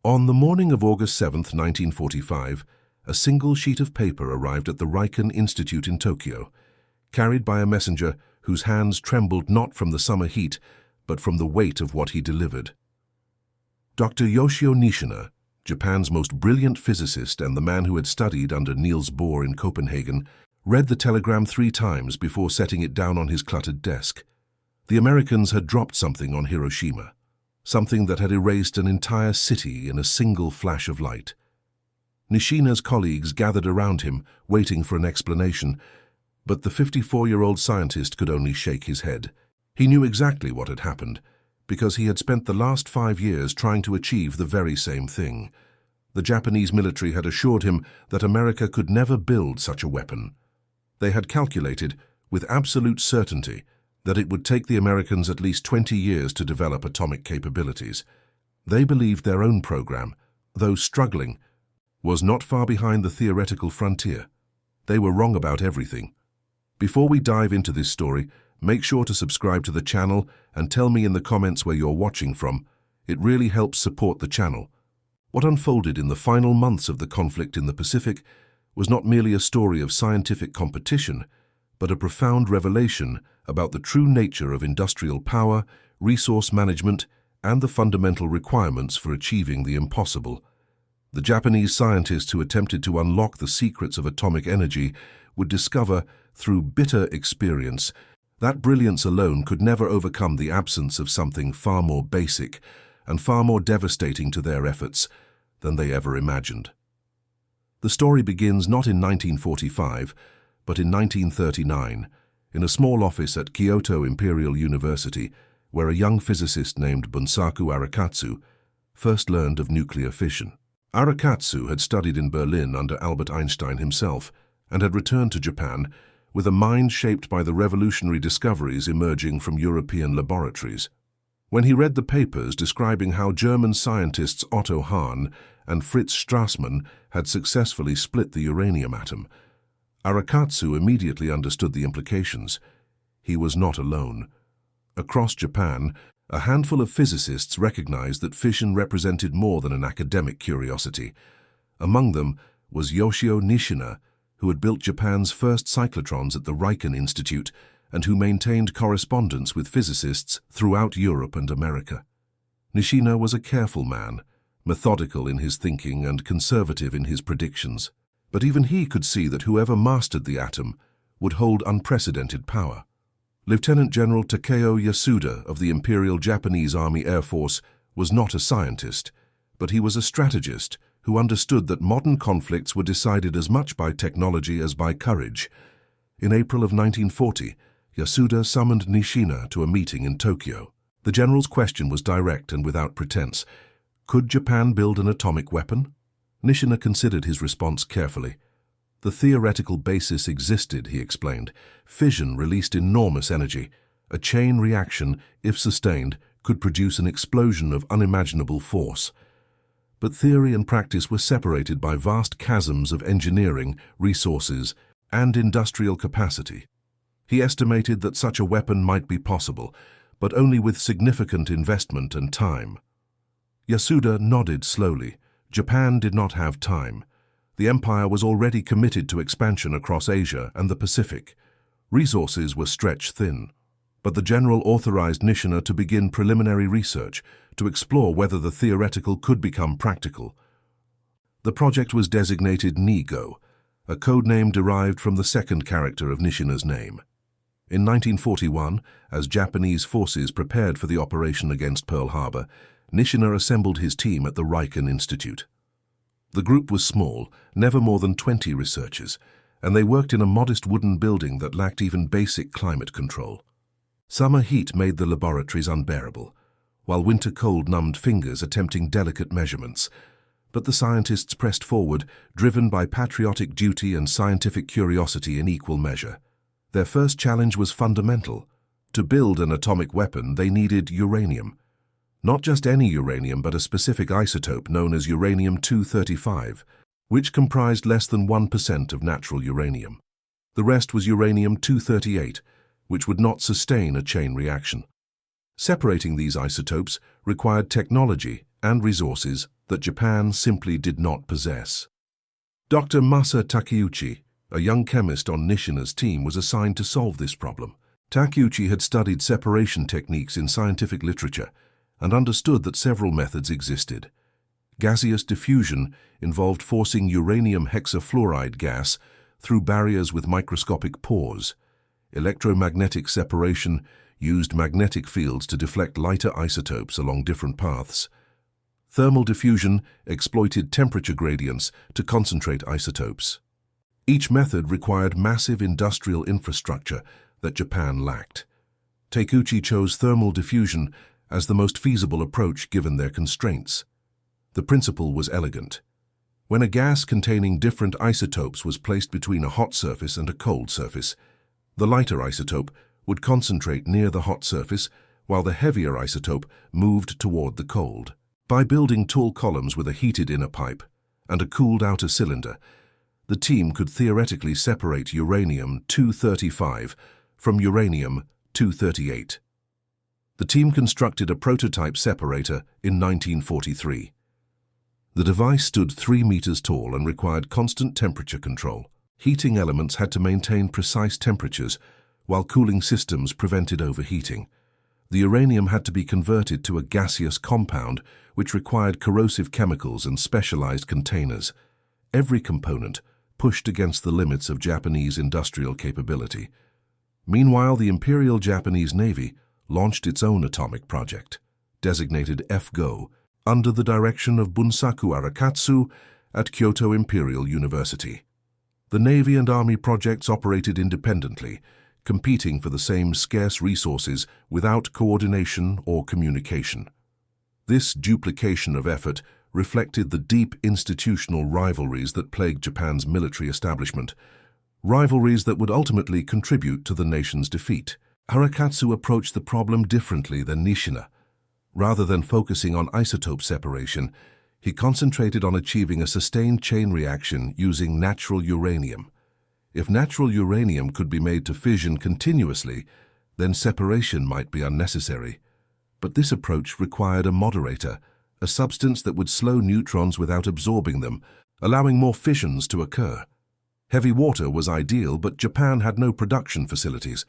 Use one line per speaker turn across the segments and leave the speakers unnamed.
On the morning of August 7th, 1945, a single sheet of paper arrived at the Riken Institute in Tokyo, carried by a messenger whose hands trembled not from the summer heat, but from the weight of what he delivered. Dr. Yoshio Nishina, Japan's most brilliant physicist and the man who had studied under Niels Bohr in Copenhagen, read the telegram 3 times before setting it down on his cluttered desk. The Americans had dropped something on Hiroshima, something that had erased an entire city in a single flash of light. Nishina's colleagues gathered around him, waiting for an explanation, but the 54-year-old scientist could only shake his head. He knew exactly what had happened, because he had spent the last 5 years trying to achieve the very same thing. The Japanese military had assured him that America could never build such a weapon. They had calculated, with absolute certainty, that it would take the Americans at least 20 years to develop atomic capabilities. They believed their own program, though struggling, was not far behind the theoretical frontier. They were wrong about everything. Before we dive into this story, make sure to subscribe to the channel and tell me in the comments where you're watching from. It really helps support the channel. What unfolded in the final months of the conflict in the Pacific was not merely a story of scientific competition, but a profound revelation about the true nature of industrial power, resource management, and the fundamental requirements for achieving the impossible. The Japanese scientists who attempted to unlock the secrets of atomic energy would discover, through bitter experience, that brilliance alone could never overcome the absence of something far more basic and far more devastating to their efforts than they ever imagined. The story begins not in 1945, but in 1939, in a small office at Kyoto Imperial University, where a young physicist named Bunsaku Arakatsu first learned of nuclear fission. Arakatsu had studied in Berlin under Albert Einstein himself and had returned to Japan with a mind shaped by the revolutionary discoveries emerging from European laboratories. When he read the papers describing how German scientists Otto Hahn and Fritz Strassmann had successfully split the uranium atom, Arakatsu immediately understood the implications. He was not alone. Across Japan, a handful of physicists recognized that fission represented more than an academic curiosity. Among them was Yoshio Nishina, who had built Japan's first cyclotrons at the Riken Institute and who maintained correspondence with physicists throughout Europe and America. Nishina was a careful man, methodical in his thinking and conservative in his predictions. But even he could see that whoever mastered the atom would hold unprecedented power. Lieutenant General Takeo Yasuda of the Imperial Japanese Army Air Force was not a scientist, but he was a strategist who understood that modern conflicts were decided as much by technology as by courage. In April of 1940, Yasuda summoned Nishina to a meeting in Tokyo. The general's question was direct and without pretense. Could Japan build an atomic weapon? Nishina considered his response carefully. The theoretical basis existed, he explained. Fission released enormous energy. A chain reaction, if sustained, could produce an explosion of unimaginable force. But theory and practice were separated by vast chasms of engineering, resources, and industrial capacity. He estimated that such a weapon might be possible, but only with significant investment and time. Yasuda nodded slowly. Japan did not have time. The empire was already committed to expansion across Asia and the Pacific. Resources were stretched thin. But the general authorized Nishina to begin preliminary research to explore whether the theoretical could become practical. The project was designated NIGO, a code name derived from the second character of Nishina's name. In 1941, as Japanese forces prepared for the operation against Pearl Harbor, Nishina assembled his team at the Riken Institute. The group was small, never more than 20 researchers, and they worked in a modest wooden building that lacked even basic climate control. Summer heat made the laboratories unbearable, while winter cold numbed fingers attempting delicate measurements. But the scientists pressed forward, driven by patriotic duty and scientific curiosity in equal measure. Their first challenge was fundamental. To build an atomic weapon, they needed uranium. Not just any uranium, but a specific isotope known as uranium-235, which comprised less than 1% of natural uranium. The rest was uranium-238, which would not sustain a chain reaction. Separating these isotopes required technology and resources that Japan simply did not possess. Dr. Masa Takeuchi, a young chemist on Nishina's team, was assigned to solve this problem. Takeuchi had studied separation techniques in scientific literature and understood that several methods existed. Gaseous diffusion involved forcing uranium hexafluoride gas through barriers with microscopic pores. Electromagnetic separation used magnetic fields to deflect lighter isotopes along different paths. Thermal diffusion exploited temperature gradients to concentrate isotopes. Each method required massive industrial infrastructure that Japan lacked. Takeuchi chose thermal diffusion as the most feasible approach given their constraints. The principle was elegant. When a gas containing different isotopes was placed between a hot surface and a cold surface, the lighter isotope would concentrate near the hot surface while the heavier isotope moved toward the cold. By building tall columns with a heated inner pipe and a cooled outer cylinder, the team could theoretically separate uranium-235 from uranium-238. The team constructed a prototype separator in 1943. The device stood 3 meters tall and required constant temperature control. Heating elements had to maintain precise temperatures, while cooling systems prevented overheating. The uranium had to be converted to a gaseous compound, which required corrosive chemicals and specialized containers. Every component pushed against the limits of Japanese industrial capability. Meanwhile, the Imperial Japanese Navy launched its own atomic project, designated F-GO, under the direction of Bunsaku Arakatsu at Kyoto Imperial University. The Navy and Army projects operated independently, competing for the same scarce resources without coordination or communication. This duplication of effort reflected the deep institutional rivalries that plagued Japan's military establishment, rivalries that would ultimately contribute to the nation's defeat. Arakatsu approached the problem differently than Nishina. Rather than focusing on isotope separation, he concentrated on achieving a sustained chain reaction using natural uranium. If natural uranium could be made to fission continuously, then separation might be unnecessary. But this approach required a moderator, a substance that would slow neutrons without absorbing them, allowing more fissions to occur. Heavy water was ideal, but Japan had no production facilities.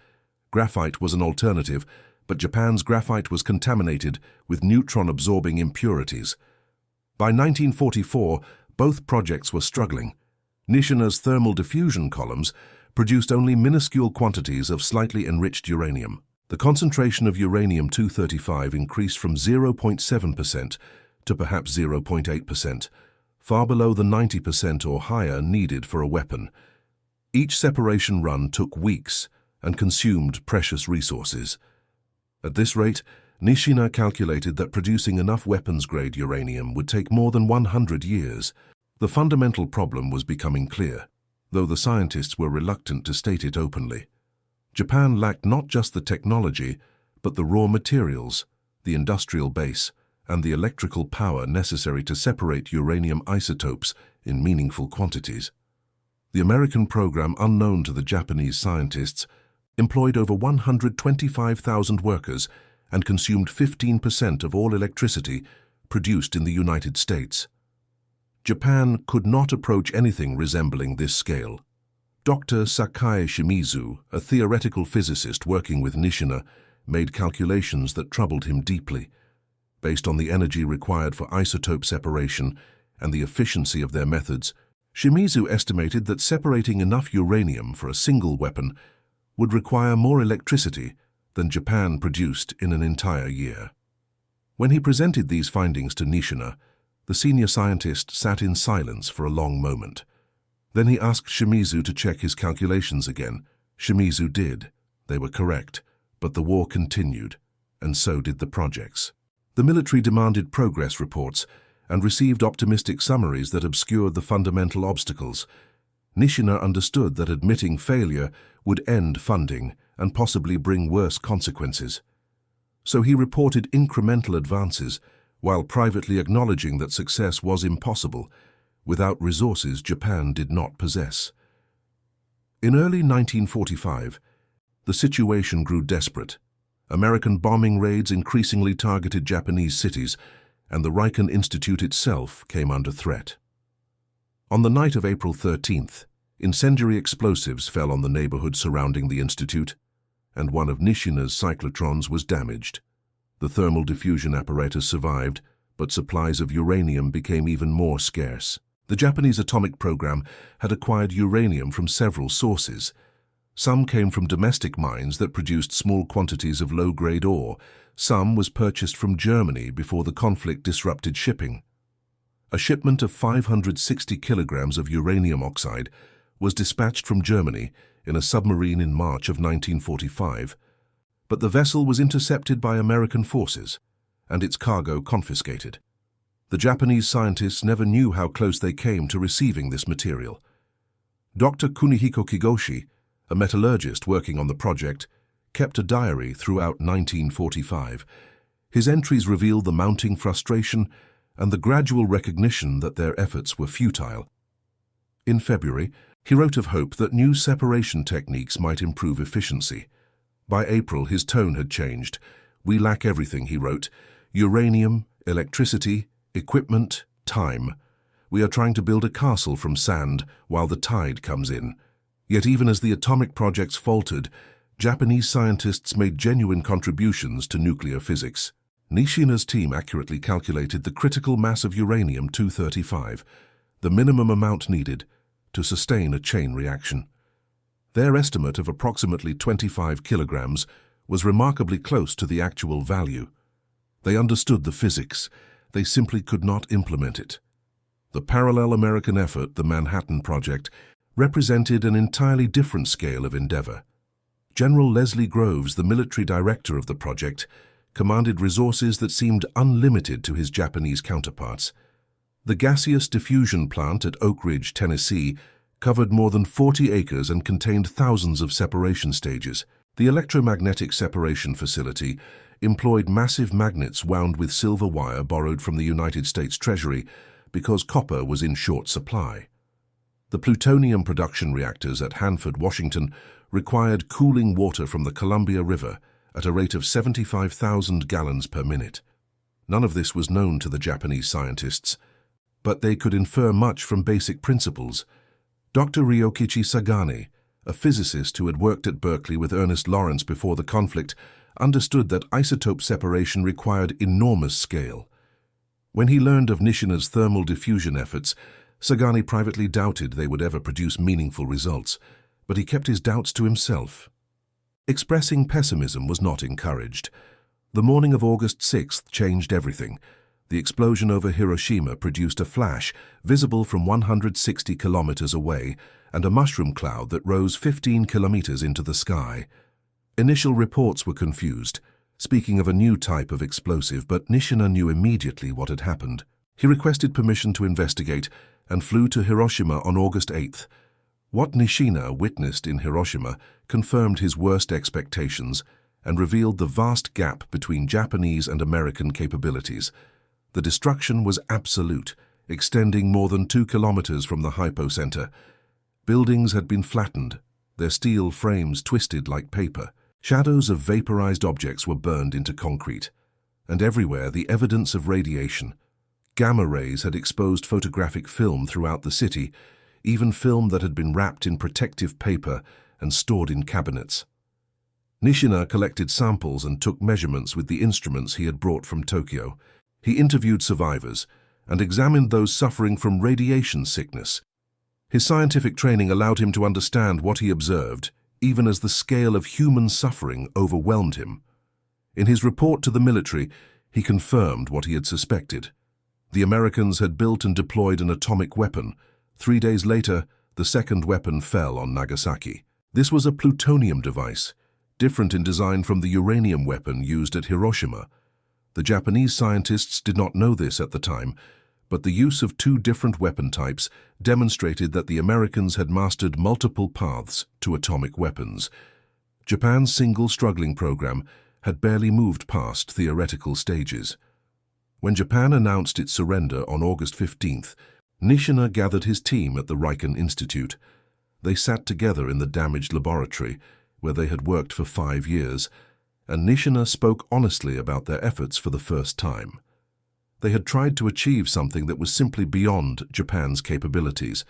Graphite was an alternative, but Japan's graphite was contaminated with neutron-absorbing impurities. By 1944, both projects were struggling. Nishina's thermal diffusion columns produced only minuscule quantities of slightly enriched uranium. The concentration of uranium-235 increased from 0.7% to perhaps 0.8%, far below the 90% or higher needed for a weapon. Each separation run took weeks and consumed precious resources. At this rate, Nishina calculated that producing enough weapons-grade uranium would take more than 100 years. The fundamental problem was becoming clear, though the scientists were reluctant to state it openly. Japan lacked not just the technology, but the raw materials, the industrial base, and the electrical power necessary to separate uranium isotopes in meaningful quantities. The American program, unknown to the Japanese scientists, employed over 125,000 workers and consumed 15% of all electricity produced in the United States. Japan could not approach anything resembling this scale. Dr. Sakai Shimizu, a theoretical physicist working with Nishina, made calculations that troubled him deeply. Based on the energy required for isotope separation and the efficiency of their methods, Shimizu estimated that separating enough uranium for a single weapon would require more electricity than Japan produced in an entire year. When he presented these findings to Nishina, the senior scientist sat in silence for a long moment. Then he asked Shimizu to check his calculations again. Shimizu did. They were correct, but the war continued, and so did the projects. The military demanded progress reports and received optimistic summaries that obscured the fundamental obstacles. Nishina understood that admitting failure would end funding and possibly bring worse consequences. So he reported incremental advances, while privately acknowledging that success was impossible without resources Japan did not possess. In early 1945, the situation grew desperate. American bombing raids increasingly targeted Japanese cities, and the Riken Institute itself came under threat. On the night of April 13th, incendiary explosives fell on the neighborhood surrounding the institute, and one of Nishina's cyclotrons was damaged. The thermal diffusion apparatus survived, but supplies of uranium became even more scarce. The Japanese atomic program had acquired uranium from several sources. Some came from domestic mines that produced small quantities of low-grade ore. Some was purchased from Germany before the conflict disrupted shipping. A shipment of 560 kilograms of uranium oxide was dispatched from Germany in a submarine in March of 1945, but the vessel was intercepted by American forces and its cargo confiscated. The Japanese scientists never knew how close they came to receiving this material. Dr. Kunihiko Kigoshi, a metallurgist working on the project, kept a diary throughout 1945. His entries reveal the mounting frustration and the gradual recognition that their efforts were futile. In February, he wrote of hope that new separation techniques might improve efficiency. By April, his tone had changed. "We lack everything," he wrote. "Uranium, electricity, equipment, time. We are trying to build a castle from sand while the tide comes in." Yet even as the atomic projects faltered, Japanese scientists made genuine contributions to nuclear physics. Nishina's team accurately calculated the critical mass of uranium-235, the minimum amount needed to sustain a chain reaction. Their estimate of approximately 25 kilograms was remarkably close to the actual value. They understood the physics. They simply could not implement it. The parallel American effort, the Manhattan Project, represented an entirely different scale of endeavor. General Leslie Groves, the military director of the project, commanded resources that seemed unlimited to his Japanese counterparts. The gaseous diffusion plant at Oak Ridge, Tennessee, covered more than 40 acres and contained thousands of separation stages. The electromagnetic separation facility employed massive magnets wound with silver wire borrowed from the United States Treasury because copper was in short supply. The plutonium production reactors at Hanford, Washington, required cooling water from the Columbia River at a rate of 75,000 gallons per minute. None of this was known to the Japanese scientists, but they could infer much from basic principles. Dr. Ryokichi Sagane, a physicist who had worked at Berkeley with Ernest Lawrence before the conflict, understood that isotope separation required enormous scale. When he learned of Nishina's thermal diffusion efforts, Sagane privately doubted they would ever produce meaningful results, but he kept his doubts to himself. Expressing pessimism was not encouraged. The morning of August 6th changed everything. The explosion over Hiroshima produced a flash visible from 160 kilometers away and a mushroom cloud that rose 15 kilometers into the sky. Initial reports were confused, speaking of a new type of explosive, but Nishina knew immediately what had happened. He requested permission to investigate and flew to Hiroshima on August 8th. What Nishina witnessed in Hiroshima confirmed his worst expectations and revealed the vast gap between Japanese and American capabilities. The destruction was absolute, extending more than 2 kilometers from the hypocenter. Buildings had been flattened, their steel frames twisted like paper. Shadows of vaporized objects were burned into concrete, and everywhere the evidence of radiation. Gamma rays had exposed photographic film throughout the city, even film that had been wrapped in protective paper and stored in cabinets. Nishina collected samples and took measurements with the instruments he had brought from Tokyo. He interviewed survivors and examined those suffering from radiation sickness. His scientific training allowed him to understand what he observed, even as the scale of human suffering overwhelmed him. In his report to the military, he confirmed what he had suspected. The Americans had built and deployed an atomic weapon. 3 days later, the second weapon fell on Nagasaki. This was a plutonium device, different in design from the uranium weapon used at Hiroshima. The Japanese scientists did not know this at the time, but the use of 2 different weapon types demonstrated that the Americans had mastered multiple paths to atomic weapons. Japan's single struggling program had barely moved past theoretical stages. When Japan announced its surrender on August 15th, Nishina gathered his team at the Riken Institute. They sat together in the damaged laboratory, where they had worked for 5 years, and Nishina spoke honestly about their efforts for the first time. They had tried to achieve something that was simply beyond Japan's capabilities,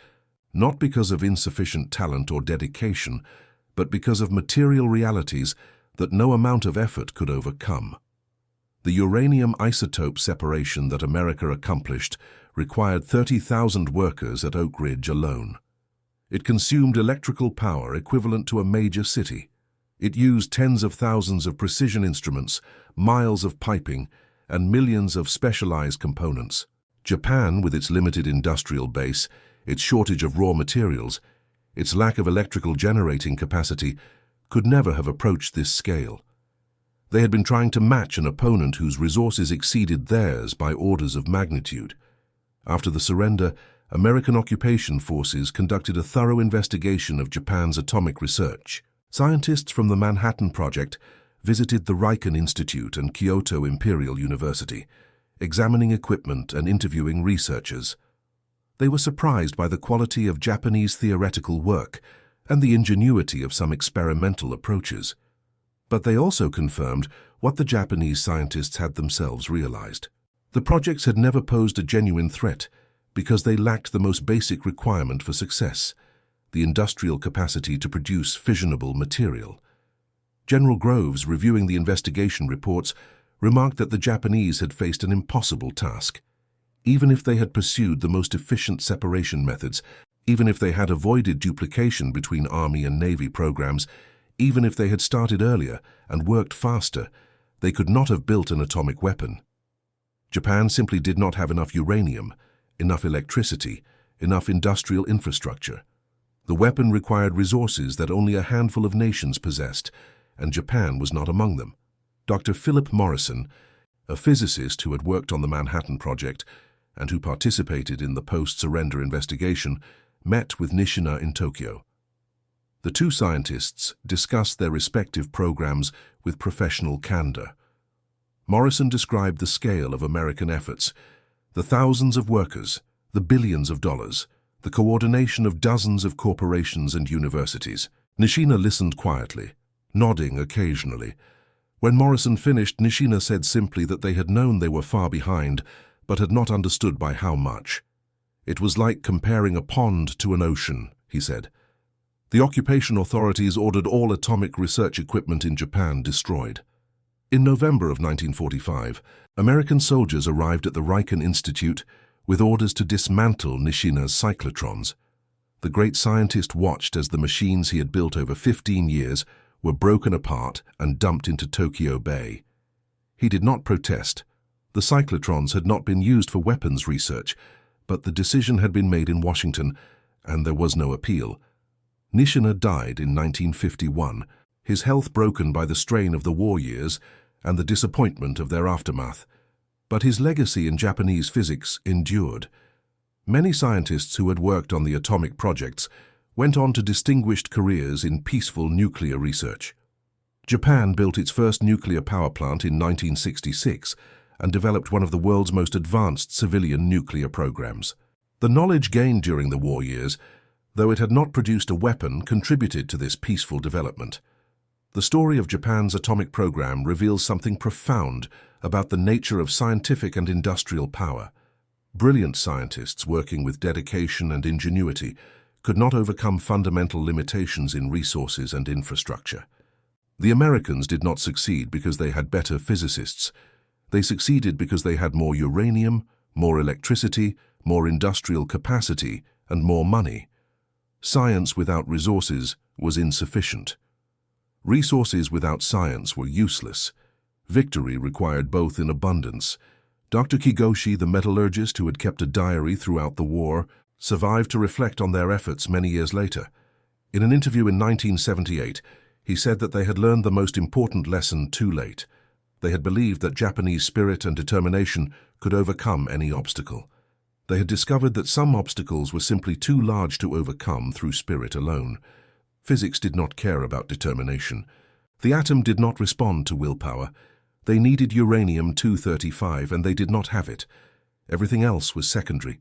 not because of insufficient talent or dedication, but because of material realities that no amount of effort could overcome. The uranium isotope separation that America accomplished required 30,000 workers at Oak Ridge alone. It consumed electrical power equivalent to a major city. It used tens of thousands of precision instruments, miles of piping, and millions of specialized components. Japan, with its limited industrial base, its shortage of raw materials, its lack of electrical generating capacity, could never have approached this scale. They had been trying to match an opponent whose resources exceeded theirs by orders of magnitude. After the surrender, American occupation forces conducted a thorough investigation of Japan's atomic research. Scientists from the Manhattan Project visited the Riken Institute and Kyoto Imperial University, examining equipment and interviewing researchers. They were surprised by the quality of Japanese theoretical work and the ingenuity of some experimental approaches. But they also confirmed what the Japanese scientists had themselves realized. The projects had never posed a genuine threat because they lacked the most basic requirement for success: the industrial capacity to produce fissionable material. General Groves, reviewing the investigation reports, remarked that the Japanese had faced an impossible task. Even if they had pursued the most efficient separation methods, even if they had avoided duplication between Army and Navy programs, even if they had started earlier and worked faster, they could not have built an atomic weapon. Japan simply did not have enough uranium, enough electricity, enough industrial infrastructure. The weapon required resources that only a handful of nations possessed, and Japan was not among them. Dr. Philip Morrison, a physicist who had worked on the Manhattan Project and who participated in the post-surrender investigation, met with Nishina in Tokyo. The two scientists discussed their respective programs with professional candor. Morrison described the scale of American efforts, the thousands of workers, the billions of dollars, the coordination of dozens of corporations and universities. Nishina listened quietly, nodding occasionally. When Morrison finished, Nishina said simply that they had known they were far behind, but had not understood by how much. It was like comparing a pond to an ocean, he said. The occupation authorities ordered all atomic research equipment in Japan destroyed. In November of 1945, American soldiers arrived at the Riken Institute with orders to dismantle Nishina's cyclotrons. The great scientist watched as the machines he had built over 15 years were broken apart and dumped into Tokyo Bay. He did not protest. The cyclotrons had not been used for weapons research, but the decision had been made in Washington, and there was no appeal. Nishina died in 1951, his health broken by the strain of the war years and the disappointment of their aftermath. But his legacy in Japanese physics endured. Many scientists who had worked on the atomic projects went on to distinguished careers in peaceful nuclear research. Japan built its first nuclear power plant in 1966 and developed one of the world's most advanced civilian nuclear programs. The knowledge gained during the war years, though it had not produced a weapon, contributed to this peaceful development. The story of Japan's atomic program reveals something profound about the nature of scientific and industrial power. Brilliant scientists working with dedication and ingenuity could not overcome fundamental limitations in resources and infrastructure. The Americans did not succeed because they had better physicists. They succeeded because they had more uranium, more electricity, more industrial capacity, and more money. Science without resources was insufficient. Resources without science were useless. Victory required both in abundance. Dr. Kigoshi, the metallurgist who had kept a diary throughout the war, survived to reflect on their efforts many years later. In an interview in 1978, he said that they had learned the most important lesson too late. They had believed that Japanese spirit and determination could overcome any obstacle. They had discovered that some obstacles were simply too large to overcome through spirit alone. Physics did not care about determination. The atom did not respond to willpower. They needed uranium-235, and they did not have it. Everything else was secondary.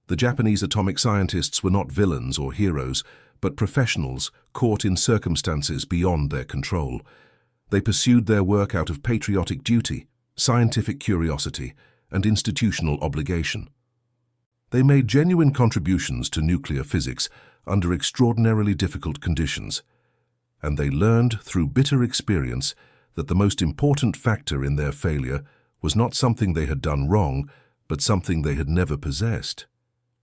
The Japanese atomic scientists were not villains or heroes, but professionals caught in circumstances beyond their control. They pursued their work out of patriotic duty, scientific curiosity, and institutional obligation. They made genuine contributions to nuclear physics under extraordinarily difficult conditions, and they learned through bitter experience that the most important factor in their failure was not something they had done wrong, but something they had never possessed.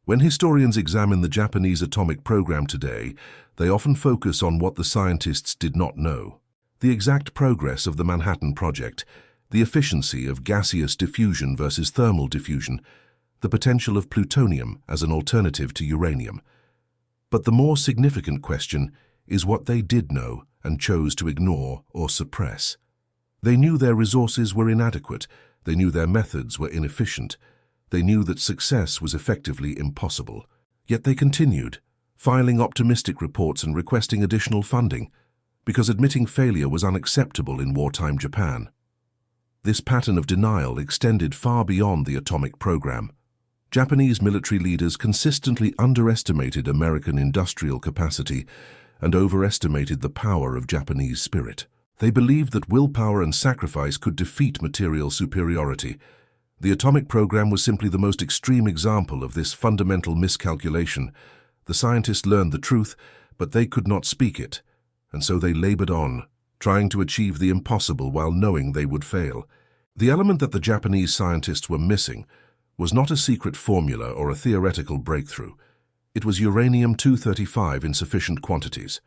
When historians examine the Japanese atomic program today, they often focus on what the scientists did not know. The exact progress of the Manhattan Project, the efficiency of gaseous diffusion versus thermal diffusion, the potential of plutonium as an alternative to uranium. But the more significant question is what they did know and chose to ignore or suppress. They knew their resources were inadequate, they knew their methods were inefficient, they knew that success was effectively impossible. Yet they continued, filing optimistic reports and requesting additional funding, because admitting failure was unacceptable in wartime Japan. This pattern of denial extended far beyond the atomic program. Japanese military leaders consistently underestimated American industrial capacity and overestimated the power of Japanese spirit. They believed that willpower and sacrifice could defeat material superiority. The atomic program was simply the most extreme example of this fundamental miscalculation. The scientists learned the truth, but they could not speak it, and so they labored on, trying to achieve the impossible while knowing they would fail. The element that the Japanese scientists were missing was not a secret formula or a theoretical breakthrough. It was uranium-235 in sufficient quantities.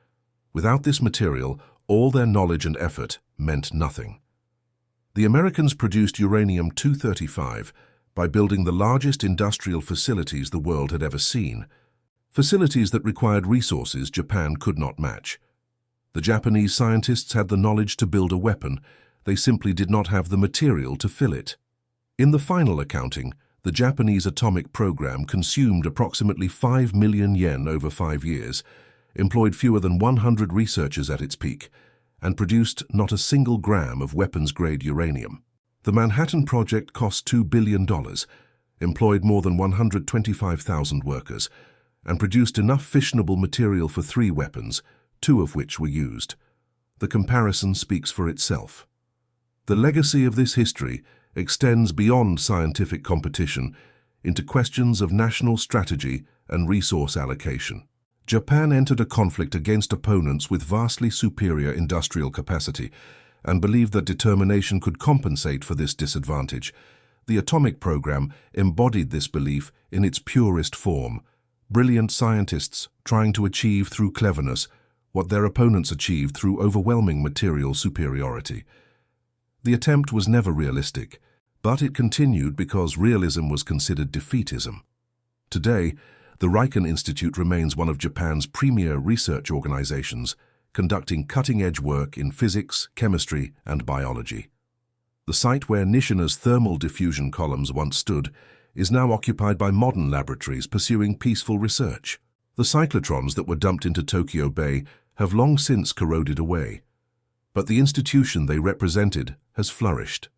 Without this material, all their knowledge and effort meant nothing. The Americans produced uranium-235 by building the largest industrial facilities the world had ever seen, facilities that required resources Japan could not match. The Japanese scientists had the knowledge to build a weapon, they simply did not have the material to fill it. In the final accounting, the Japanese atomic program consumed approximately 5 million yen over 5 years, employed fewer than 100 researchers at its peak, and produced not a single gram of weapons-grade uranium. The Manhattan Project cost $2 billion, employed more than 125,000 workers, and produced enough fissionable material for 3 weapons, 2 of which were used. The comparison speaks for itself. The legacy of this history extends beyond scientific competition into questions of national strategy and resource allocation. Japan entered a conflict against opponents with vastly superior industrial capacity and believed that determination could compensate for this disadvantage. The atomic program embodied this belief in its purest form, brilliant scientists trying to achieve through cleverness what their opponents achieved through overwhelming material superiority. The attempt was never realistic, but it continued because realism was considered defeatism. Today, the Riken Institute remains one of Japan's premier research organizations, conducting cutting-edge work in physics, chemistry, and biology. The site where Nishina's thermal diffusion columns once stood is now occupied by modern laboratories pursuing peaceful research. The cyclotrons that were dumped into Tokyo Bay have long since corroded away, but the institution they represented has flourished.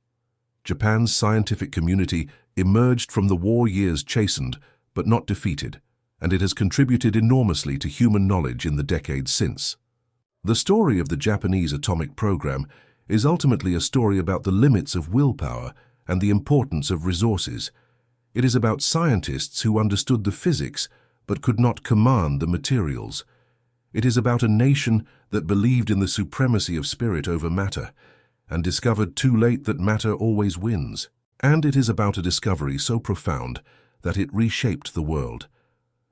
Japan's scientific community emerged from the war years chastened but not defeated, and it has contributed enormously to human knowledge in the decades since. The story of the Japanese atomic program is ultimately a story about the limits of willpower and the importance of resources. It is about scientists who understood the physics but could not command the materials. It is about a nation that believed in the supremacy of spirit over matter and discovered too late that matter always wins. And it is about a discovery so profound that it reshaped the world.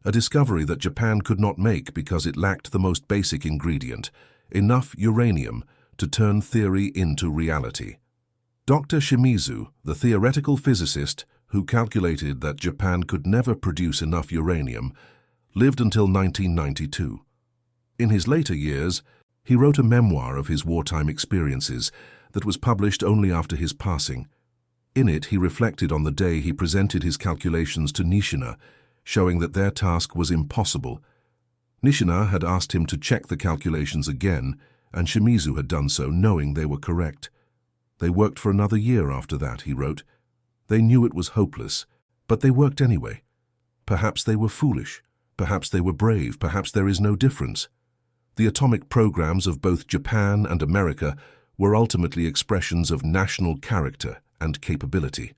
A discovery that Japan could not make because it lacked the most basic ingredient, enough uranium to turn theory into reality. Dr. Shimizu, the theoretical physicist who calculated that Japan could never produce enough uranium, lived until 1992. In his later years, he wrote a memoir of his wartime experiences that was published only after his passing. In it, he reflected on the day he presented his calculations to Nishina, showing that their task was impossible. Nishina had asked him to check the calculations again, and Shimizu had done so, knowing they were correct. They worked for another year after that, he wrote. They knew it was hopeless, but they worked anyway. Perhaps they were foolish, perhaps they were brave, perhaps there is no difference. The atomic programs of both Japan and America were ultimately expressions of national character and capability.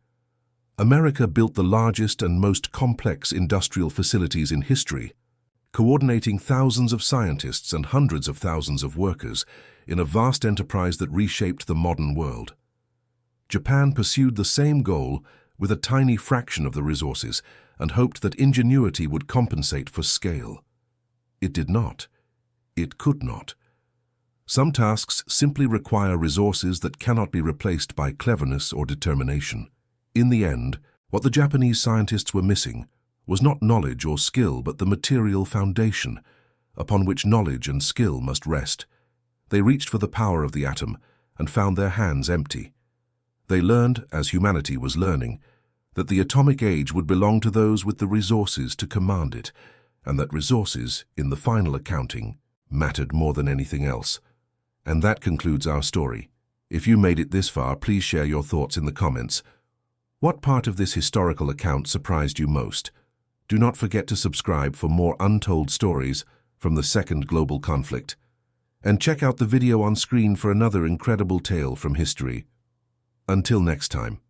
America built the largest and most complex industrial facilities in history, coordinating thousands of scientists and hundreds of thousands of workers in a vast enterprise that reshaped the modern world. Japan pursued the same goal with a tiny fraction of the resources and hoped that ingenuity would compensate for scale. It did not. It could not. Some tasks simply require resources that cannot be replaced by cleverness or determination. In the end, what the Japanese scientists were missing was not knowledge or skill, but the material foundation upon which knowledge and skill must rest. They reached for the power of the atom and found their hands empty. They learned, as humanity was learning, that the atomic age would belong to those with the resources to command it, and that resources, in the final accounting, mattered more than anything else. And that concludes our story. If you made it this far, please share your thoughts in the comments. What part of this historical account surprised you most? Do not forget to subscribe for more untold stories from the Second Global Conflict. And check out the video on screen for another incredible tale from history. Until next time.